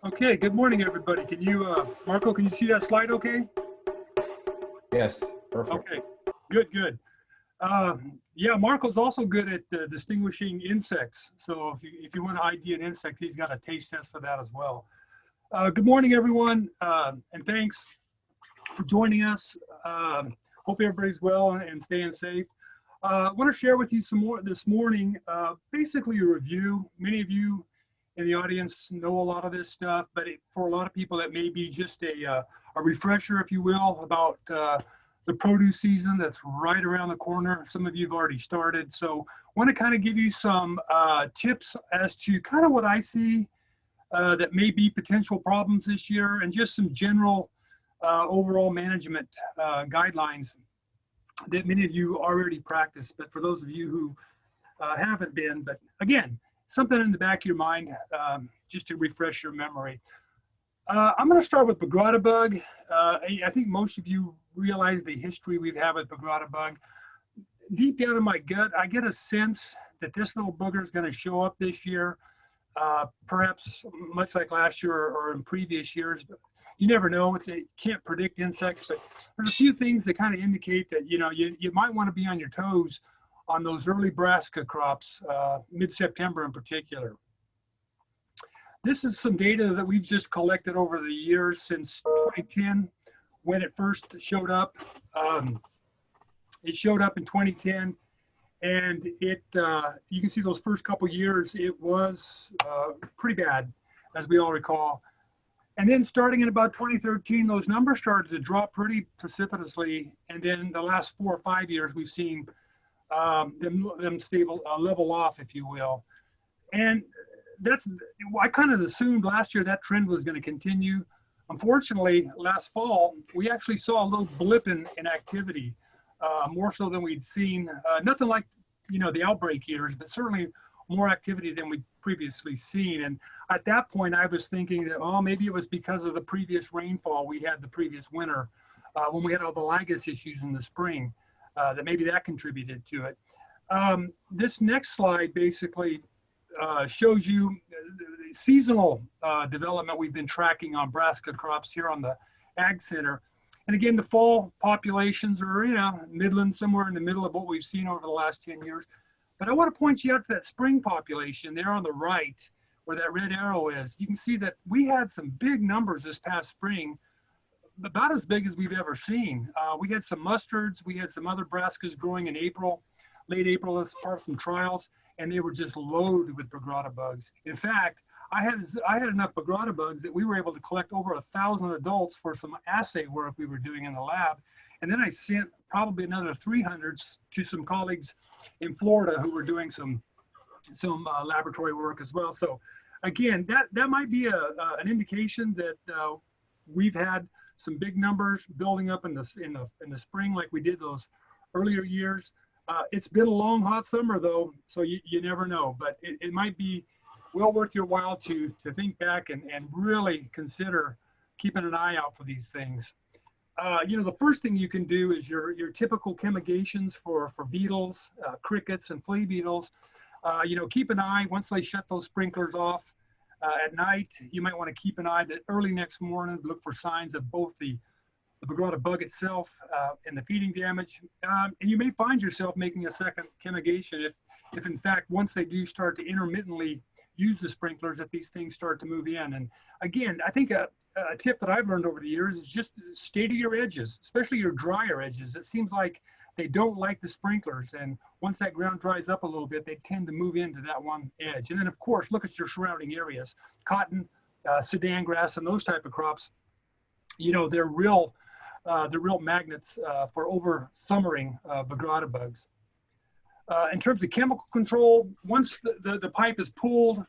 Okay, good morning, everybody. Can you, Marco, can you see that slide okay? Yes, perfect. Okay, good, good. Yeah, Marco's also good at distinguishing insects. So if you want to ID an insect, he's got a taste test for that as well. Good morning, everyone, and thanks for joining us. Hope everybody's well and staying safe. I want to share with you some more this morning, basically a review. Many of you in the audience know a lot of this stuff, but for a lot of people, it may be just a refresher, if you will, about the produce season that's right around the corner. Some of you have already started. So I want to kind of give you some tips as to kind of what I see that may be potential problems this year, and just some general overall management guidelines that many of you already practice, but for those of you who haven't been, but again, something in the back of your mind, just to refresh your memory. I'm going to start with Bagratabug. I think most of you realize the history we've had with Bagratabug. Deep down in my gut, I get a sense that this little booger is going to show up this year, perhaps much like last year or in previous years. But you never know. You can't predict insects, but there's a few things that kind of indicate that you might want to be on your toes on those early brassica crops, mid-September in particular. This is some data that we've just collected over the years since 2010, when it first showed up. It showed up in 2010, and you can see those first couple years, it was pretty bad, as we all recall. And then starting in about 2013, those numbers started to drop pretty precipitously. And then the last 4 or 5 years, we've seen them stable, level off, if you will. And I kind of assumed last year that trend was going to continue. Unfortunately, last fall, we actually saw a little blip in activity, more so than we'd seen. Nothing like, the outbreak years, but certainly more activity than we'd previously seen. And at that point, I was thinking that, oh, maybe it was because of the previous rainfall we had the previous winter, when we had all the lygus issues in the spring, that maybe that contributed to it. This next slide basically shows you the seasonal development we've been tracking on brassica crops here on the Ag Center. And again, the fall populations are, midland, somewhere in the middle of what we've seen over the last 10 years. But I want to point you out to that spring population there on the right, where that red arrow is. You can see that we had some big numbers this past spring, about as big as we've ever seen. We had some mustards, we had some other brassicas growing in April, late April as part of some trials, and they were just loaded with Bagratabugs. In fact, I had enough Bagratabugs that we were able to collect over 1,000 adults for some assay work we were doing in the lab. And then I sent probably another 300 to some colleagues in Florida who were doing some laboratory work as well. So again, that might be an indication that we've had some big numbers building up in the spring, like we did those earlier years. It's been a long, hot summer though, so you never know. But it might be well worth your while to think back and really consider keeping an eye out for these things. The first thing you can do is your typical chemigations for beetles, crickets, and flea beetles. Keep an eye once they shut those sprinklers off at night. You might want to keep an eye that early next morning, look for signs of both the Bagratabug itself and the feeding damage. And you may find yourself making a second chemigation if in fact, once they do start to intermittently use the sprinklers, if these things start to move in. And again, I think a tip that I've learned over the years is just stay to your edges, especially your drier edges. It seems like they don't like the sprinklers. And once that ground dries up a little bit, they tend to move into that one edge. And then of course, look at your surrounding areas, cotton, Sudan grass, and those type of crops. They're real magnets for over summering Bagratabugs. In terms of chemical control, once the pipe is pulled,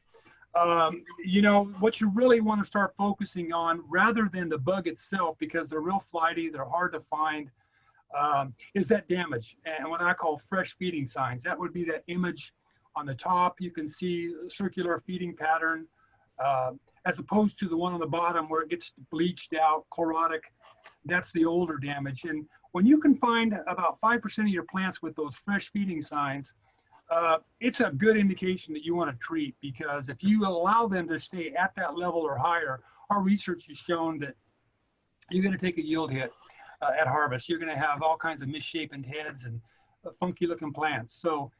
what you really want to start focusing on, rather than the bug itself, because they're real flighty, they're hard to find, is that damage and what I call fresh feeding signs. That would be that image on the top. You can see a circular feeding pattern, as opposed to the one on the bottom where it gets bleached out, chlorotic. That's the older damage. And when you can find about 5% of your plants with those fresh feeding signs, it's a good indication that you want to treat, because if you allow them to stay at that level or higher, our research has shown that you're going to take a yield hit at harvest. You're going to have all kinds of misshapen heads and funky looking plants. So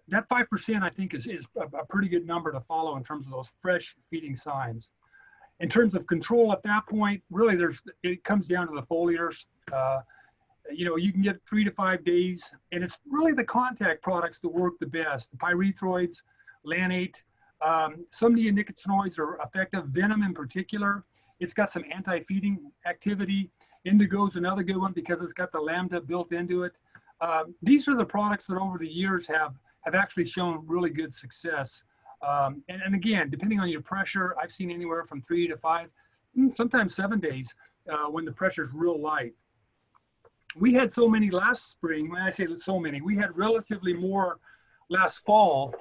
that 5% I think is a pretty good number to follow in terms of those fresh feeding signs. In terms of control at that point, really it comes down to the foliars. You know, you can get 3 to 5 days, and it's really the contact products that work the best. The pyrethroids, lanate, some neonicotinoids are effective, venom in particular. It's got some anti-feeding activity. Indigo's another good one because it's got the lambda built into it. These are the products that over the years have actually shown really good success. And again, depending on your pressure, I've seen anywhere from 3 to 5, sometimes 7 days when the pressure is real light. We had so many last spring. When I say so many, we had relatively more last fall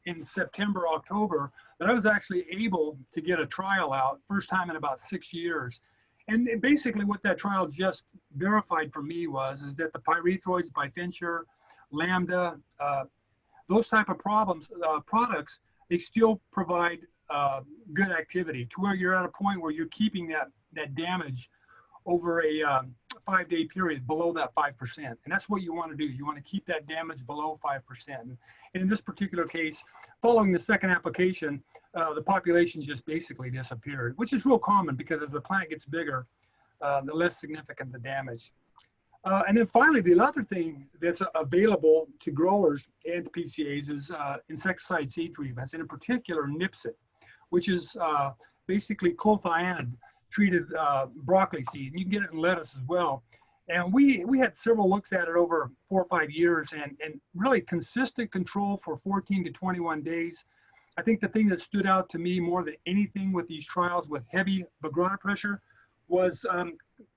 in September, October, that I was actually able to get a trial out, first time in about 6 years. And basically what that trial just verified for me is that the pyrethroids, bifincher, lambda, those type of products, they still provide good activity to where you're at a point where you're keeping that damage over a 5-day period below that 5%. And that's what you want to do. You want to keep that damage below 5%. And in this particular case, following the second application, the population just basically disappeared, which is real common because as the plant gets bigger, the less significant the damage. And then finally, the other thing that's available to growers and to PCAs is insecticide seed treatments, and in particular, Nipsit, which is basically clothianide treated broccoli seed. You can get it in lettuce as well. And we had several looks at it over 4 or 5 years, and really consistent control for 14 to 21 days. I think the thing that stood out to me more than anything with these trials with heavy Bagrata pressure was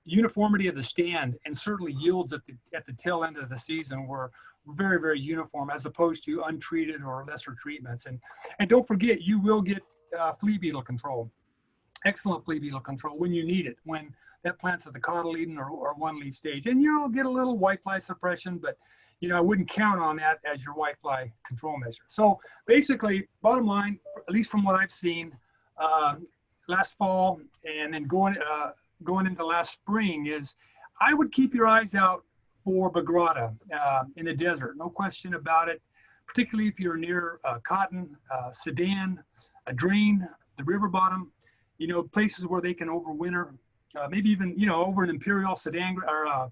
uniformity of the stand, and certainly yields at the tail end of the season were very, very uniform as opposed to untreated or lesser treatments. And don't forget, you will get flea beetle control. Excellent flea beetle control when you need it, when that plant's at the cotyledon or one leaf stage. And you'll get a little whitefly suppression, but you know, I wouldn't count on that as your whitefly control measure. So basically, bottom line, at least from what I've seen last fall and then going into last spring, is I would keep your eyes out for Bagrata in the desert, no question about it, particularly if you're near cotton, Sudan, a drain, the river bottom, you know, places where they can overwinter, maybe even, you know, over in Imperial Sudan or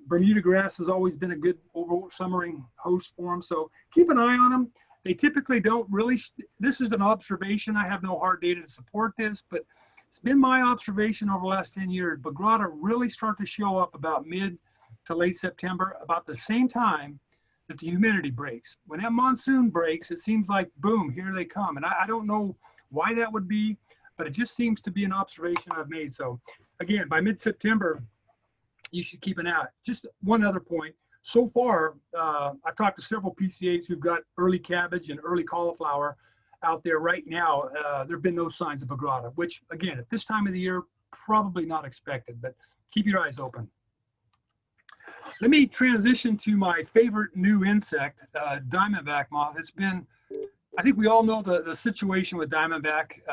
Bermuda grass has always been a good over-summering host for them. So keep an eye on them. They typically don't really, this is an observation. I have no hard data to support this, but it's been my observation over the last 10 years. Bagrata really start to show up about mid to late September, about the same time that the humidity breaks. When that monsoon breaks, it seems like, boom, here they come. And I don't know why that would be, but it just seems to be an observation I've made. So again, by mid-September, you should keep an eye. Just one other point. So far, I've talked to several PCAs who've got early cabbage and early cauliflower out there right now. There have been no signs of Bagrata, which again, at this time of the year, probably not expected, but keep your eyes open. Let me transition to my favorite new insect, Diamondback Moth. It's been, I think we all know the situation with Diamondback.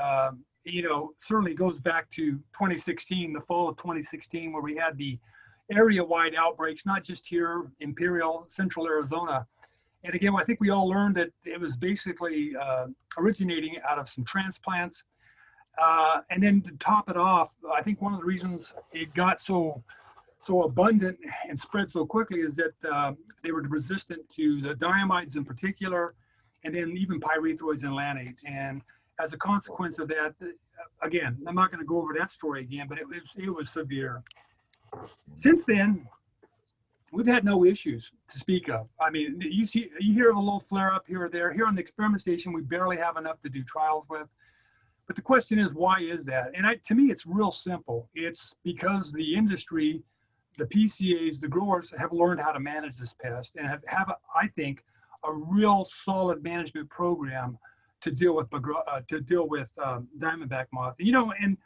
You know, certainly goes back to 2016, the fall of 2016, where we had the area-wide outbreaks, not just here, Imperial, Central Arizona. And again, I think we all learned that it was basically originating out of some transplants. And then to top it off, I think one of the reasons it got so abundant and spread so quickly is that they were resistant to the diamides in particular, and then even pyrethroids and lanate. And as a consequence of that, again, I'm not going to go over that story again, but it was severe. Since then, we've had no issues to speak of. I mean, you hear of a little flare up here or there. Here on the experiment station, we barely have enough to do trials with. But the question is, why is that? And to me, it's real simple. It's because the industry, the PCAs, the growers have learned how to manage this pest and have I think, a real solid management program to deal with Diamondback Moth. You know, and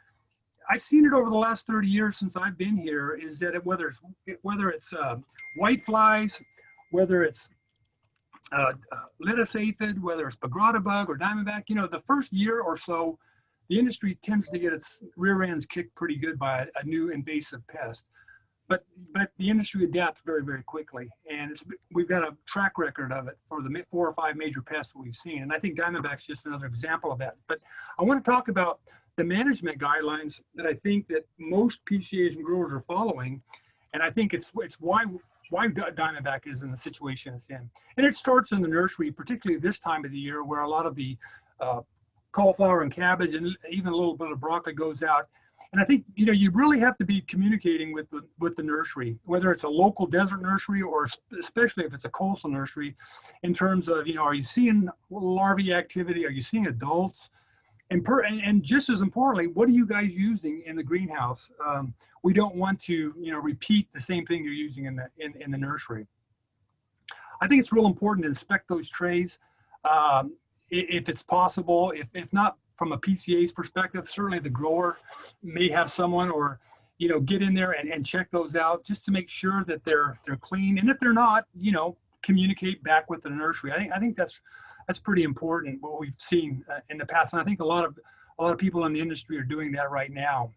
I've seen it over the last 30 years since I've been here, is that whether it's white flies, whether it's lettuce aphid, whether it's Bagratabug or Diamondback, you know, the first year or so, the industry tends to get its rear ends kicked pretty good by a new invasive pest. But the industry adapts very, very quickly. And we've got a track record of it for the 4 or 5 major pests that we've seen. And I think Diamondback's just another example of that. But I want to talk about the management guidelines that I think that most PCAs and growers are following. And I think it's why Diamondback is in the situation it's in. And it starts in the nursery, particularly this time of the year, where a lot of the cauliflower and cabbage and even a little bit of broccoli goes out. And I think, you know, you really have to be communicating with the nursery, whether it's a local desert nursery or especially if it's a coastal nursery, in terms of, you know, are you seeing larvae activity? Are you seeing adults? And just as importantly, what are you guys using in the greenhouse? We don't want to, you know, repeat the same thing you're using in the nursery. I think it's real important to inspect those trays if it's possible. If not, from a PCA's perspective, certainly the grower may have someone, or, you know, get in there and check those out just to make sure that they're clean. And if they're not, you know, communicate back with the nursery. I think that's pretty important, what we've seen in the past. And I think a lot of people in the industry are doing that right now.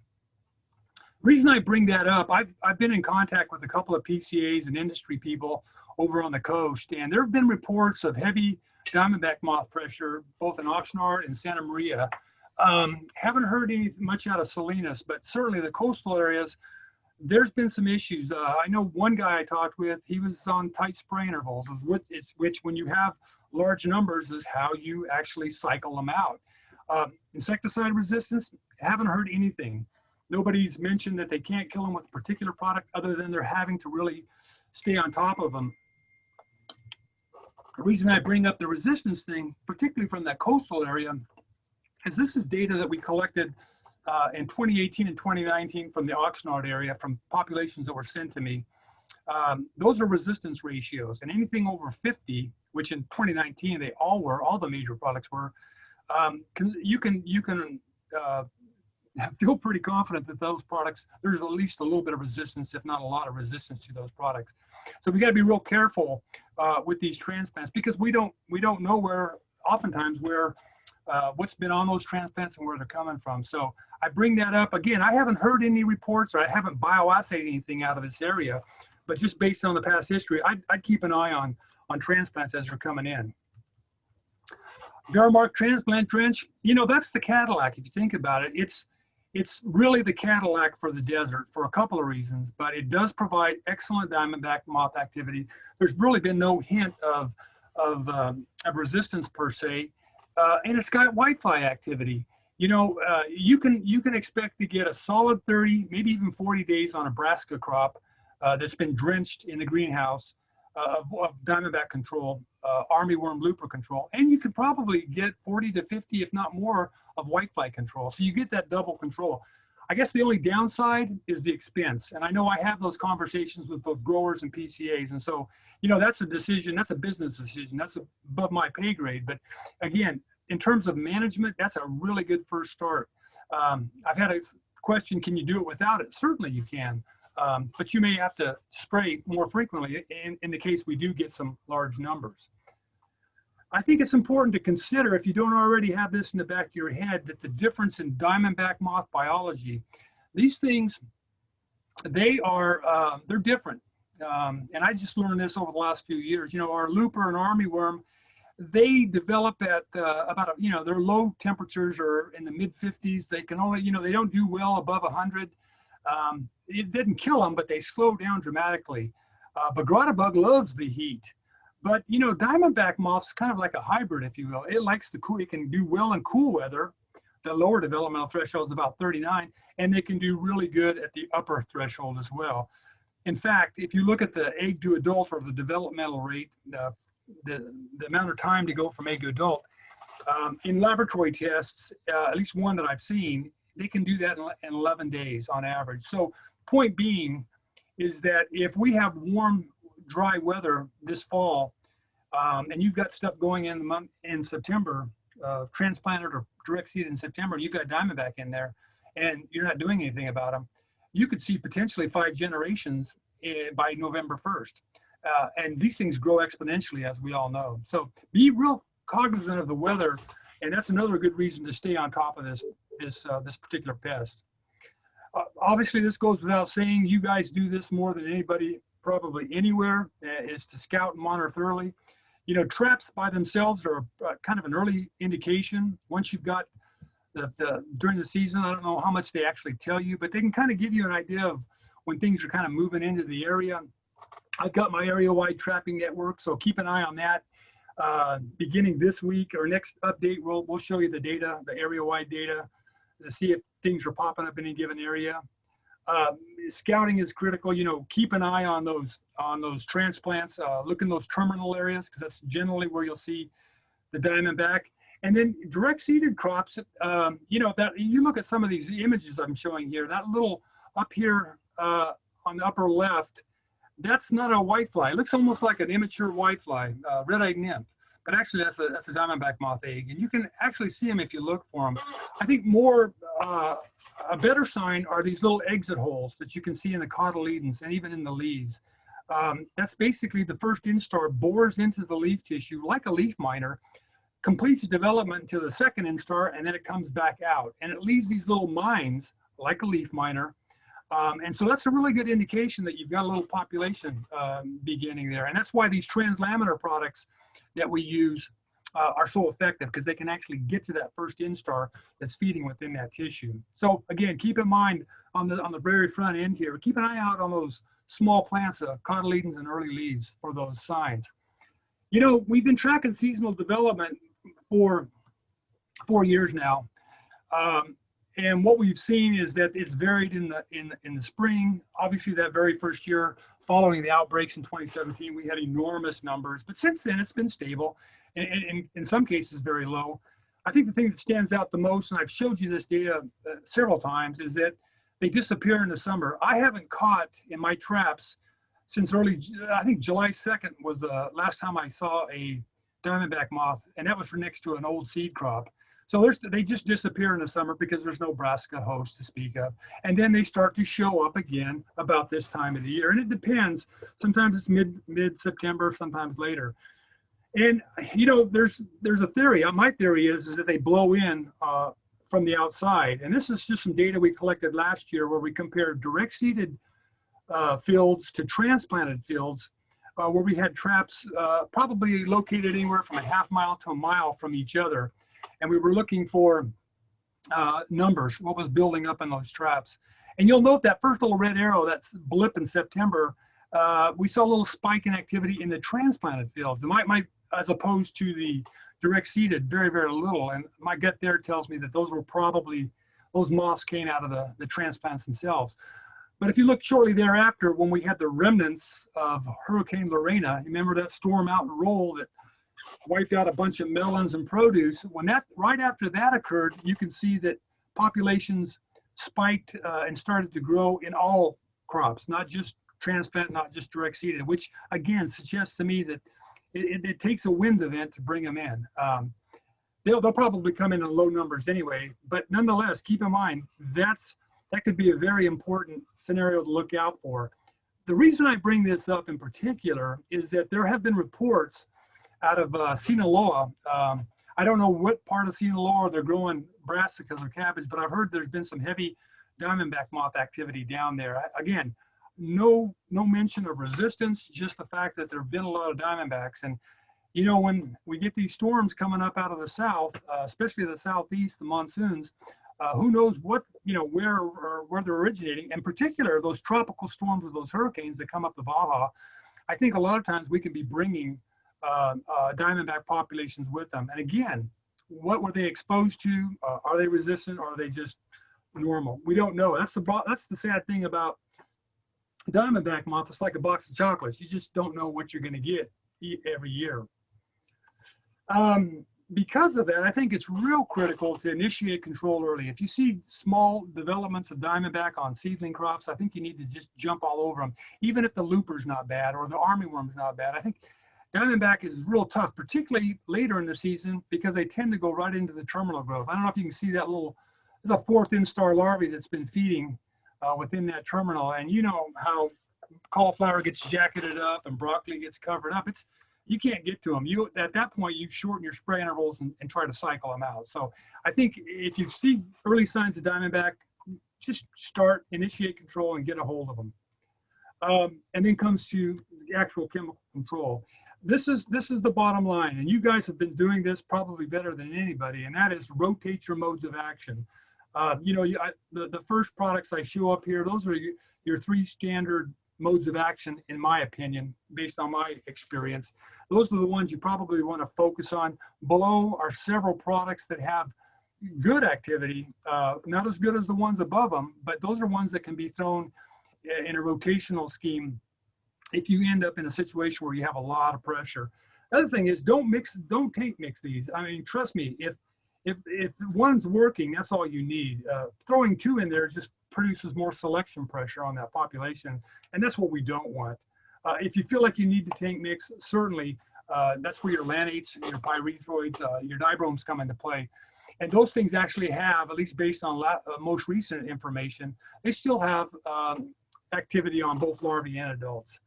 The reason I bring that up, I've been in contact with a couple of PCAs and industry people over on the coast, and there have been reports of heavy Diamondback moth pressure, both in Oxnard and Santa Maria. Haven't heard much out of Salinas, but certainly the coastal areas, there's been some issues. I know one guy I talked with, he was on tight spray intervals, which when you have large numbers is how you actually cycle them out. Insecticide resistance, haven't heard anything. Nobody's mentioned that they can't kill them with a particular product other than they're having to really stay on top of them. The reason I bring up the resistance thing, particularly from that coastal area, is this is data that we collected in 2018 and 2019 from the Oxnard area, from populations that were sent to me. Those are resistance ratios, and anything over 50, which in 2019 they all were, all the major products were, you can feel pretty confident that those products, there's at least a little bit of resistance, if not a lot of resistance to those products. So we got to be real careful with these transplants, because we don't know oftentimes what's been on those transplants and where they're coming from. So I bring that up again. I haven't heard any reports, or I haven't bioassayed anything out of this area, but just based on the past history, I'd keep an eye on transplants as they're coming in. Vermark transplant drench, you know, that's the Cadillac. If you think about it, it's really the Cadillac for the desert for a couple of reasons, but it does provide excellent Diamondback moth activity. There's really been no hint of resistance per se, and it's got whitefly activity. You know, you can expect to get a solid 30, maybe even 40 days on a brassica crop that's been drenched in the greenhouse of Diamondback control, armyworm looper control, and you could probably get 40 to 50, if not more, of whitefly control. So you get that double control. I guess the only downside is the expense. And I know I have those conversations with both growers and PCAs. And so, you know, that's a decision, that's a business decision, that's above my pay grade. But again, in terms of management, that's a really good first start. I've had a question, can you do it without it? Certainly you can. But you may have to spray more frequently in the case we do get some large numbers. I think it's important to consider, if you don't already have this in the back of your head, that the difference in Diamondback moth biology, these things, they're different. And I just learned this over the last few years. You know, our looper and armyworm, they develop at their low temperatures are in the mid 50s. They can only, you know, they don't do well above 100. It didn't kill them, but they slow down dramatically. Bagratabug loves the heat. But, you know, Diamondback moth's kind of like a hybrid, if you will. It likes the cool, it can do well in cool weather. The lower developmental threshold is about 39, and they can do really good at the upper threshold as well. In fact, if you look at the egg to adult, or the developmental rate, the amount of time to go from egg to adult, in laboratory tests, at least one that I've seen, they can do that in 11 days on average. So point being is that if we have warm, dry weather this fall, and you've got stuff going in September, transplanted or direct seeded in September, and you've got Diamondback in there, and you're not doing anything about them, you could see potentially 5 generations by November 1st. And these things grow exponentially, as we all know. So be real cognizant of the weather, and that's another good reason to stay on top of this particular pest. Obviously, this goes without saying. You guys do this more than anybody probably anywhere, is to scout and monitor thoroughly. You know, traps by themselves are kind of an early indication. Once you've got during the season, I don't know how much they actually tell you, but they can kind of give you an idea of when things are kind of moving into the area. I've got my area-wide trapping network, so keep an eye on that. Beginning this week or next update, we'll show you the data, the area-wide data, to see if things are popping up in any given area. Scouting is critical. You know, keep an eye on those transplants. Look in those terminal areas, because that's generally where you'll see the diamondback. And then direct seeded crops. You know, that you look at some of these images I'm showing here. That little up here on the upper left, that's not a whitefly. It looks almost like an immature whitefly, red-eyed nymph. But actually, that's a diamondback moth egg, and you can actually see them if you look for them. I think a better sign are these little exit holes that you can see in the cotyledons and even in the leaves. That's basically the first instar bores into the leaf tissue like a leaf miner, completes development to the second instar, and then it comes back out. And it leaves these little mines like a leaf miner. And so that's a really good indication that you've got a little population beginning there. And that's why these translaminar products that we use are so effective, because they can actually get to that first instar that's feeding within that tissue. So again, keep in mind on the very front end here, keep an eye out on those small plants, cotyledons and early leaves for those signs. You know, we've been tracking seasonal development for 4 years now. And what we've seen is that it's varied in the spring. Obviously, that very first year following the outbreaks in 2017, we had enormous numbers. But since then, it's been stable, and in some cases, very low. I think the thing that stands out the most, and I've showed you this data several times, is that they disappear in the summer. I haven't caught in my traps since I think July 2nd was the last time I saw a diamondback moth, and that was next to an old seed crop. So they just disappear in the summer because there's no brassica host to speak of. And then they start to show up again about this time of the year. And it depends. Sometimes it's mid-September, sometimes later. And, you know, there's a theory. My theory is that they blow in from the outside. And this is just some data we collected last year where we compared direct seeded fields to transplanted fields, where we had traps probably located anywhere from a half mile to a mile from each other. And we were looking for numbers, what was building up in those traps. And you'll note that first little red arrow, that's blip in September, we saw a little spike in activity in the transplanted fields, as opposed to the direct seeded, very, very little. And my gut there tells me that those moths came out of the transplants themselves. But if you look shortly thereafter, when we had the remnants of Hurricane Lorena, you remember that storm out and roll that wiped out a bunch of melons and produce. Right after that occurred, you can see that populations spiked and started to grow in all crops, not just transplant, not just direct seeded, which again suggests to me that it takes a wind event to bring them in. They'll probably come in low numbers anyway, but nonetheless, keep in mind that could be a very important scenario to look out for. The reason I bring this up in particular is that there have been reports out of Sinaloa. I don't know what part of Sinaloa they're growing brassicas or cabbage, but I've heard there's been some heavy diamondback moth activity down there. Again, no mention of resistance, just the fact that there have been a lot of diamondbacks. And you know, when we get these storms coming up out of the south, especially the southeast, the monsoons, who knows what, you know, where they're originating. In particular, those tropical storms or those hurricanes that come up the Baja, I think a lot of times we can be bringing diamondback populations with them. And again, what were they exposed to? Are they resistant, or are they just normal? We don't know. That's the sad thing about diamondback moth. It's like a box of chocolates. You just don't know what you're going to get every year. Because of that, I think it's real critical to initiate control early. If you see small developments of diamondback on seedling crops, I think you need to just jump all over them, even if the looper's not bad or the armyworm's not bad. I think diamondback is real tough, particularly later in the season, because they tend to go right into the terminal growth. I don't know if you can see that there's a fourth instar larvae that's been feeding within that terminal. And you know how cauliflower gets jacketed up and broccoli gets covered up. You can't get to them. At that point, you shorten your spray intervals and try to cycle them out. So I think if you see early signs of Diamondback, just initiate control and get a hold of them. And then comes to the actual chemical control. This is the bottom line, and you guys have been doing this probably better than anybody, and that is rotate your modes of action. The first products I show up here, those are your 3 standard modes of action, in my opinion, based on my experience. Those are the ones you probably want to focus on. Below are several products that have good activity, not as good as the ones above them, but those are ones that can be thrown in a rotational scheme if you end up in a situation where you have a lot of pressure. The other thing is don't tank mix these. I mean, trust me, if one's working, that's all you need. Throwing 2 in there just produces more selection pressure on that population, and that's what we don't want. If you feel like you need to tank mix, certainly that's where your lanates, your pyrethroids, your dibromes come into play. And those things actually have, at least based on most recent information, they still have activity on both larvae and adults.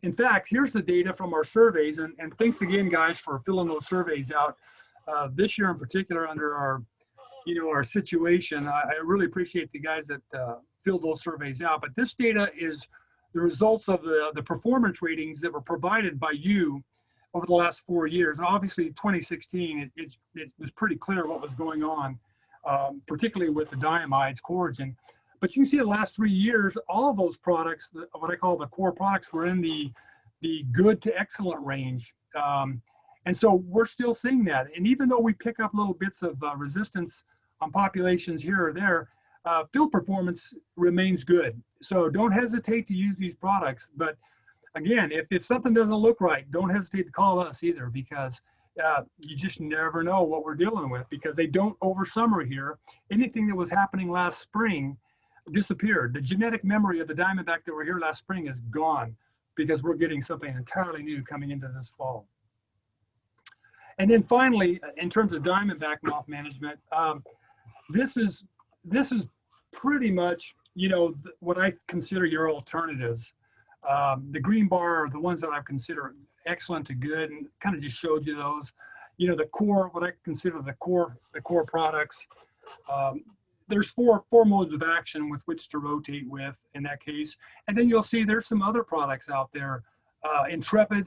In fact, here's the data from our surveys, and thanks again, guys, for filling those surveys out. This year in particular, under our situation, I really appreciate the guys that filled those surveys out. But this data is the results of the performance ratings that were provided by you over the last 4 years. And obviously 2016, it was pretty clear what was going on, particularly with the diamides, coragen. But you can see the last 3 years, all of those products, what I call the core products, were in the good to excellent range. And so we're still seeing that. And even though we pick up little bits of resistance on populations here or there, field performance remains good. So don't hesitate to use these products. But again, if something doesn't look right, don't hesitate to call us either, because you just never know what we're dealing with, because they don't over summer here. Anything that was happening last spring disappeared. The genetic memory of the Diamondback that were here last spring is gone, because we're getting something entirely new coming into this fall. And then finally, in terms of Diamondback moth management, this is pretty much, what I consider your alternatives. The green bar are the ones that I consider excellent to good, and kind of just showed you those. The core, what I consider the core products. There's four modes of action with which to rotate with in that case. And then you'll see there's some other products out there, Intrepid,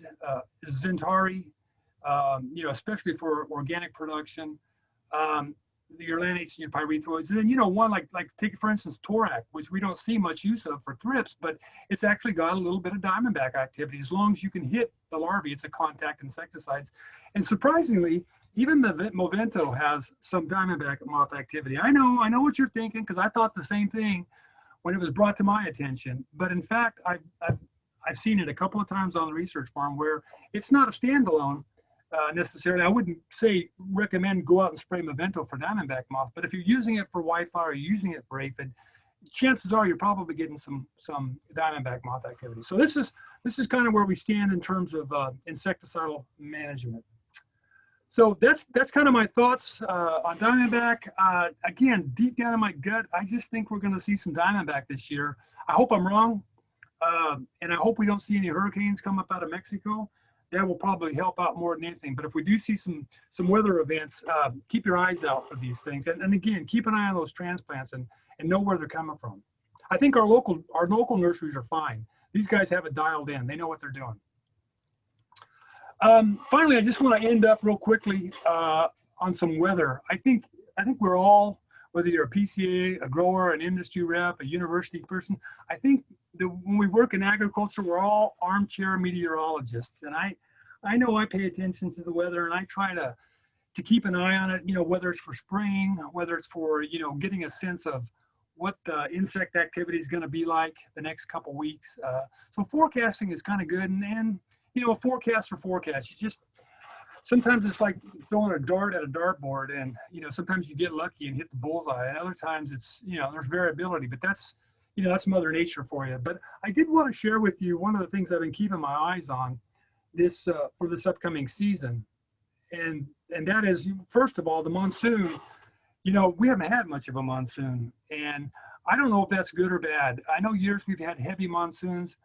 Zentari, especially for organic production, your lanates and your pyrethroids. And then, one like take for instance, Torac, which we don't see much use of for thrips, but it's actually got a little bit of Diamondback activity. As long as you can hit the larvae, it's a contact insecticides. And surprisingly, even the Movento has some Diamondback moth activity. I know what you're thinking, because I thought the same thing when it was brought to my attention. But in fact, I've seen it a couple of times on the research farm where it's not a standalone necessarily. I wouldn't recommend go out and spray Movento for Diamondback moth, but if you're using it for whitefly or using it for aphid, chances are you're probably getting some Diamondback moth activity. So this is kind of where we stand in terms of insecticidal management. So that's kind of my thoughts on Diamondback. Again, deep down in my gut, I just think we're going to see some Diamondback this year. I hope I'm wrong, and I hope we don't see any hurricanes come up out of Mexico. That will probably help out more than anything. But if we do see some weather events, keep your eyes out for these things. And again, keep an eye on those transplants and know where they're coming from. I think our local nurseries are fine. These guys have it dialed in. They know what they're doing. Finally, I just want to end up real quickly on some weather. I think we're all, whether you're a PCA, a grower, an industry rep, a university person, I think when we work in agriculture, we're all armchair meteorologists. And I know I pay attention to the weather, and I try to keep an eye on it, whether it's for spring, whether it's for, getting a sense of what insect activity is going to be like the next couple weeks. So forecasting is kind of good. And a forecast for forecast, sometimes it's like throwing a dart at a dartboard, and sometimes you get lucky and hit the bullseye, and other times it's there's variability, but that's that's Mother Nature for you. But I did want to share with you one of the things I've been keeping my eyes on this for this upcoming season, and that is, first of all, the monsoon. We haven't had much of a monsoon, and I don't know if that's good or bad. I know years we've had heavy monsoons.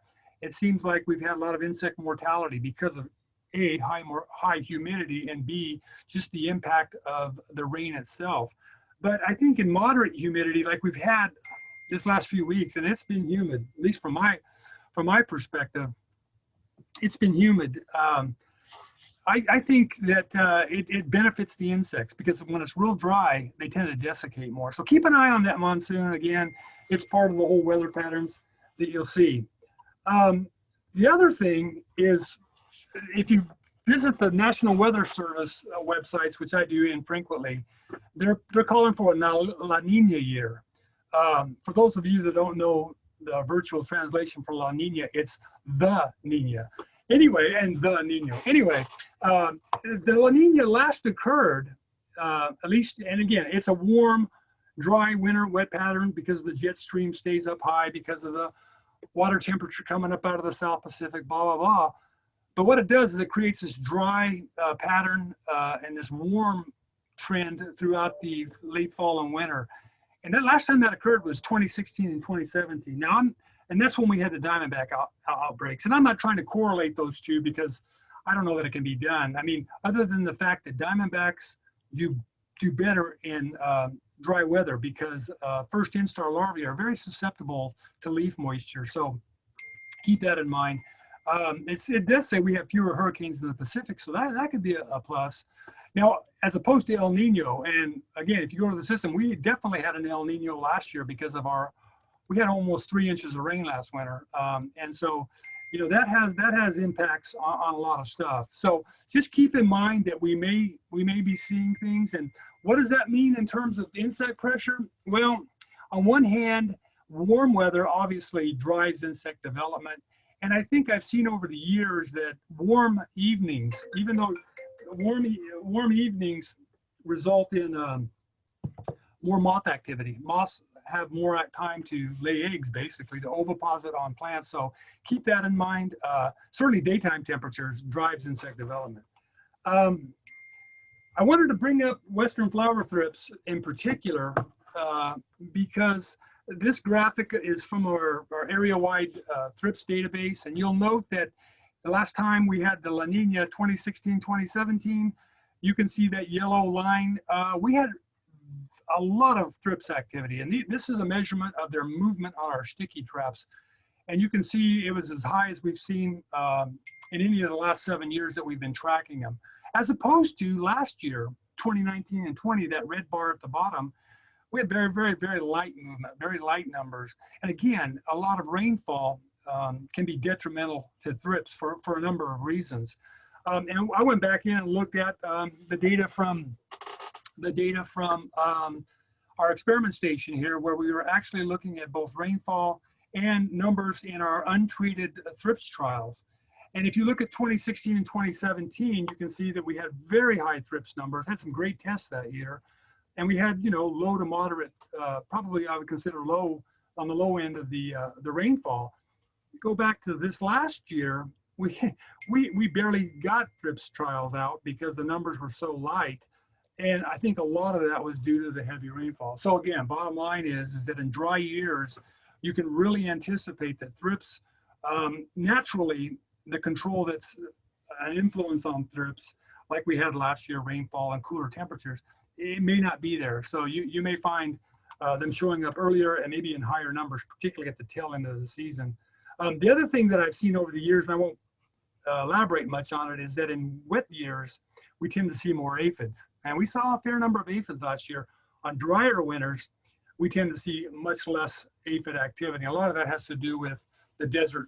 It seems like we've had a lot of insect mortality because of A, high humidity, and B, just the impact of the rain itself. But I think in moderate humidity, like we've had this last few weeks, and it's been humid, at least from my perspective, it's been humid. I think that it benefits the insects because when it's real dry, they tend to desiccate more. So keep an eye on that monsoon. Again, it's part of the whole weather patterns that you'll see. The other thing is, if you visit the National Weather Service websites, which I do infrequently, they're calling for a La Nina year. For those of you that don't know the virtual translation for La Nina, it's the Nina. Anyway, and the Nino. Anyway, the La Nina last occurred, at least, and again, it's a warm, dry winter wet pattern because the jet stream stays up high because of the water temperature coming up out of the South Pacific, blah, blah, blah. But what it does is it creates this dry pattern and this warm trend throughout the late fall and winter. And that last time that occurred was 2016 and 2017. Now, and that's when we had the Diamondback outbreaks. And I'm not trying to correlate those two because I don't know that it can be done. I mean, other than the fact that Diamondbacks do better in dry weather because first instar larvae are very susceptible to leaf moisture. So keep that in mind. It does say we have fewer hurricanes in the Pacific, so that could be a plus. Now, as opposed to El Nino, and again, if you go to the system, we definitely had an El Nino last year because of we had almost 3 inches of rain last winter. And so, you know, that has impacts on a lot of stuff. So just keep in mind that we may be seeing things. And what does that mean in terms of insect pressure? Well, on one hand, warm weather obviously drives insect development. And I think I've seen over the years that warm evenings, even though warm evenings result in more moth activity. Moths have more time to lay eggs, basically, to oviposit on plants. So keep that in mind. Certainly daytime temperatures drives insect development. I wanted to bring up Western flower thrips in particular because this graphic is from our area-wide thrips database, and you'll note that the last time we had the La Nina 2016, 2017, you can see that yellow line. We had a lot of thrips activity, and this is a measurement of their movement on our sticky traps. And you can see it was as high as we've seen in any of the last 7 years that we've been tracking them. As opposed to last year, 2019 and 20, that red bar at the bottom, we had very, very, very light movement, very light numbers. And again, a lot of rainfall can be detrimental to thrips for a number of reasons. And I went back in and looked at the data from our experiment station here, where we were actually looking at both rainfall and numbers in our untreated thrips trials. And if you look at 2016 and 2017, you can see that we had very high thrips numbers, had some great tests that year. And we had, you know, low to moderate, probably I would consider low on the low end of the rainfall. Go back to this last year, we barely got thrips trials out because the numbers were so light. And I think a lot of that was due to the heavy rainfall. So again, bottom line is that in dry years, you can really anticipate that thrips, naturally, the control that's an influence on thrips, like we had last year, rainfall and cooler temperatures, it may not be there. So you may find them showing up earlier and maybe in higher numbers, particularly at the tail end of the season. The other thing that I've seen over the years, and I won't elaborate much on it, is that in wet years, we tend to see more aphids. And we saw a fair number of aphids last year. On drier winters, we tend to see much less aphid activity. A lot of that has to do with the desert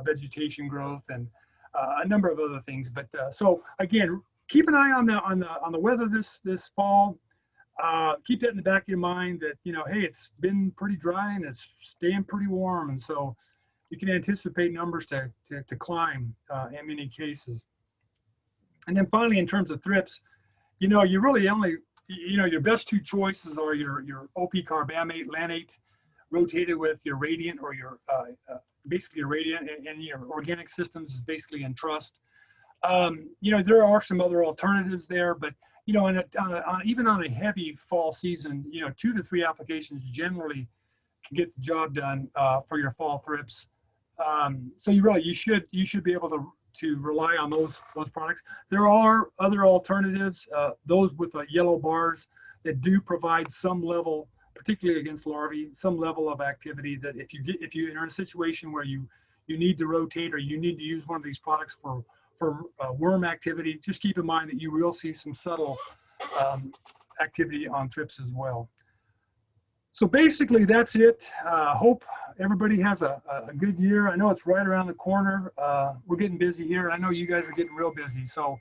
vegetation growth and a number of other things. But so again, keep an eye on the weather this fall. Keep that in the back of your mind that, you know, hey, it's been pretty dry and it's staying pretty warm, and so you can anticipate numbers to climb in many cases. And then finally, in terms of thrips, you know, you really only, you know, your best two choices are your OP carbamate, lanate, rotated with your radiant or your basically your radiant, and your organic systems is basically in trust. You know, there are some other alternatives there, but you know, even on a heavy fall season, you know, 2 to 3 applications generally can get the job done for your fall thrips. So you should be able to rely on those products. There are other alternatives, those with yellow bars that do provide some level, particularly against larvae, some level of activity that if you're in a situation where you need to rotate or you need to use one of these products for worm activity, just keep in mind that you will see some subtle activity on thrips as well. So basically that's it. Hope everybody has a good year. I know it's right around the corner. We're getting busy here. I know you guys are getting real busy. So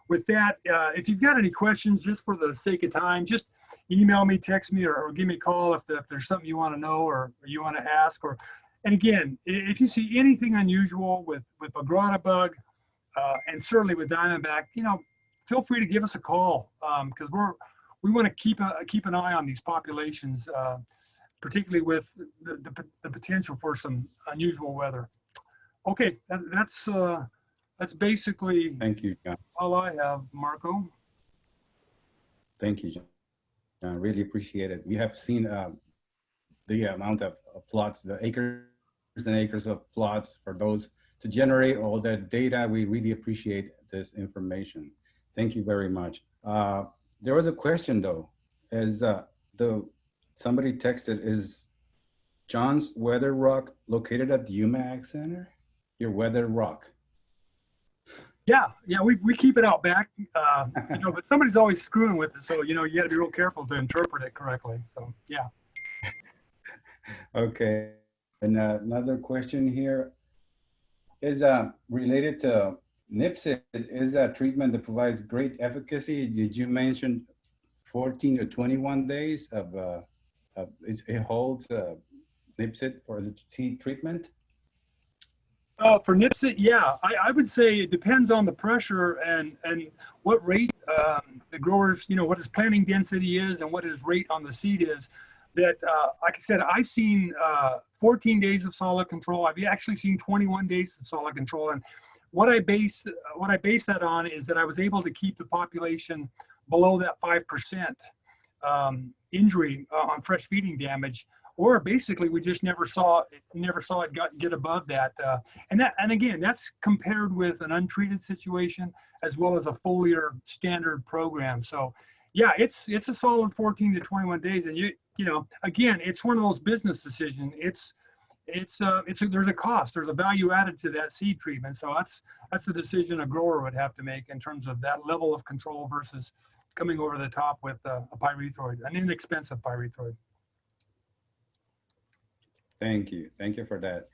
with that, if you've got any questions, just for the sake of time, just email me, text me, or give me a call if there's something you want to know or you want to ask. And again, if you see anything unusual with Bagratabug, and certainly with Diamondback, feel free to give us a call, because we want to keep an eye on these populations, particularly with the potential for some unusual weather. Okay, that's basically Thank you, John. all I have, Marco. Thank you, John. I really appreciate it. We have seen the amount of plots, the acres and acres of plots for those to generate all that data. We really appreciate this information. Thank you very much. There was a question though, somebody texted, is John's weather rock located at the UMAG Center? Your weather rock? Yeah, we keep it out back, but somebody's always screwing with it. So, you got to be real careful to interpret it correctly. So, yeah. Okay. And another question here is related to Nipsit. Is that treatment that provides great efficacy? Did you mention 14 to 21 days it holds Nipsit for the seed treatment? For Nipsit, yeah, I would say it depends on the pressure and what rate the growers, what his planting density is and what his rate on the seed is. That, like I said, I've seen 14 days of solid control. I've actually seen 21 days of solid control. And what I base that on is that I was able to keep the population below that 5% injury on fresh feeding damage, or basically we just never saw it get above that. And again, that's compared with an untreated situation as well as a foliar standard program. So yeah, it's a solid 14 to 21 days. And again, it's one of those business decisions. There's a cost, there's a value added to that seed treatment. So that's the decision a grower would have to make in terms of that level of control versus coming over the top with a pyrethroid, an inexpensive pyrethroid. Thank you for that.